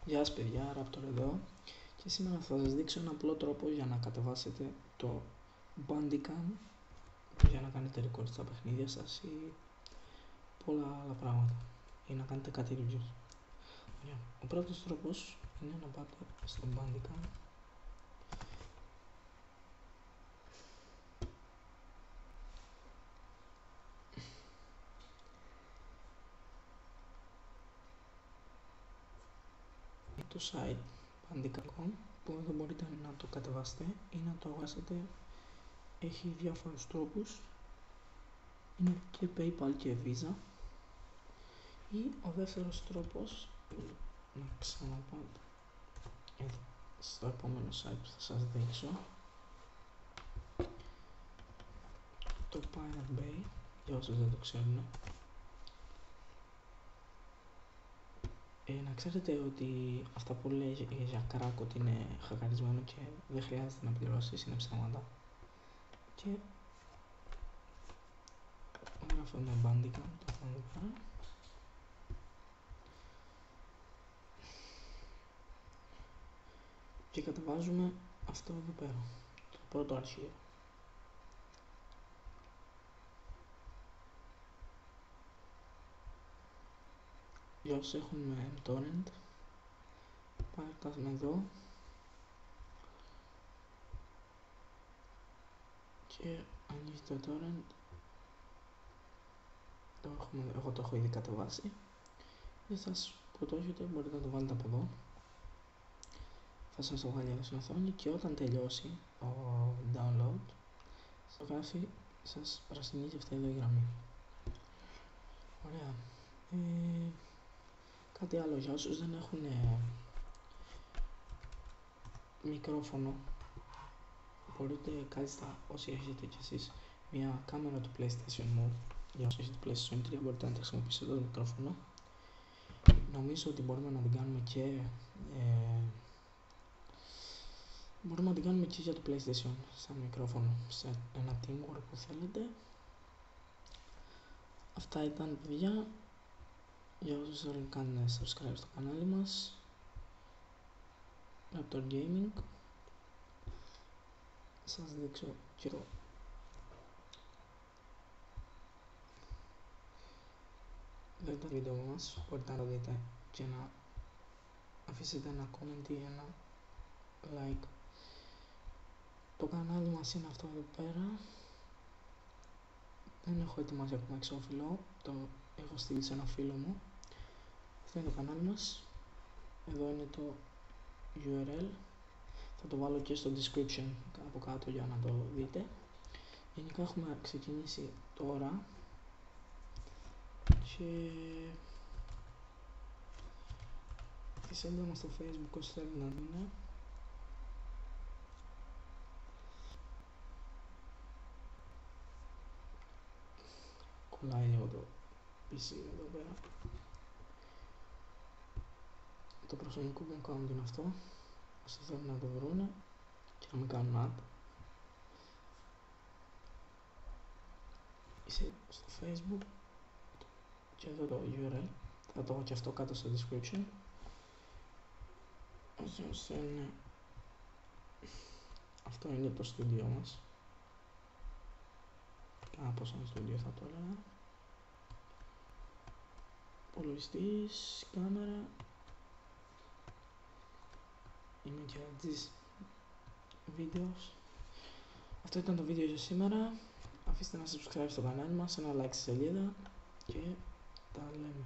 Γεια σας παιδιά, Raptor εδώ και σήμερα θα σας δείξω ένα απλό τρόπο για να κατεβάσετε το Bandicam για να κάνετε record στα παιχνίδια σας ή πολλά άλλα πράγματα ή να κάνετε κάτι reviews. Ο πρώτος τρόπος είναι να πάτε στο Bandicam . Το site bandicam.com που εδώ μπορείτε να το κατεβάσετε ή να το αγοράσετε. Έχει διάφορους τρόπους, είναι και PayPal και Visa, ή ο δεύτερος τρόπος, να ξαναπάτε εδώ στο επόμενο site που θα σας δείξω, το Pirate Bay, για όσους δεν το ξέρουν. Να ξέρετε ότι αυτά που λέει για crack ότι είναι χακαρισμένο και δεν χρειάζεται να πληρώσεις, είναι ψέματα. Και γράφουμε Bandicam, το έχουμε εδώ πέρα. Και κατεβάζουμε αυτό εδώ πέρα, το πρώτο αρχείο. Για όσους έχουν torrent, πατάμε εδώ και ανοίγει το torrent. Εγώ το έχω ήδη κατεβάσει. Δεν σας που το έχετε μπορείτε να το βάλετε από εδώ. Θα σας το βγάλει εδώ στην οθόνη και όταν τελειώσει το download στο γράφει, σας πρασινίζει αυτή εδώ η γραμμή. Ωραία. Κάτι άλλο για όσους δεν έχουν μικρόφωνο, μπορείτε κάλλιστα όσοι έχετε κι εσείς μια κάμερα του PlayStation Move, για όσοι έχετε PlayStation 3 μπορείτε να τα χρησιμοποιήσετε το μικρόφωνο. Νομίζω ότι μπορούμε να την κάνουμε και για το PlayStation σαν μικρόφωνο, σε ένα teamwork που θέλετε. Αυτά ήταν παιδιά. Για όσους θέλουν κάνουν subscribe στο κανάλι μας Raptor Gaming. Σας δείξω και το βίντεο μας, μπορείτε να το δείτε και να αφήσετε ένα comment ή ένα like. Το κανάλι μας είναι αυτό εδώ πέρα. Δεν έχω ετοιμάσει ακόμα εξώφυλλο, το έχω στείλει σε ένα φίλο μου. Αυτό είναι το κανάλι μας. Εδώ είναι το URL. Θα το βάλω και στο description από κάτω για να το δείτε. Γενικά έχουμε ξεκινήσει τώρα και τη σελίδα μας στο Facebook όσοι θέλουν να δουν. Κολλάει λίγο το PC εδώ πέρα. Το προσωπικό μου account είναι αυτό, όσοι θέλουν να το βρούνε και να μην κάνουν ad. Είσαι στο Facebook και εδώ το URL, θα το έχω και αυτό κάτω στο description. Όσοι θέλουν, αυτό είναι το στούντιο μας, κάπως σαν στούντιο θα το έλεγα. Υπολογιστής, κάμερα, είμαι και RG's videos. Αυτό ήταν το βίντεο για σήμερα. Αφήστε ένα subscribe στο κανάλι μας, ένα like στη σελίδα και τα λέμε.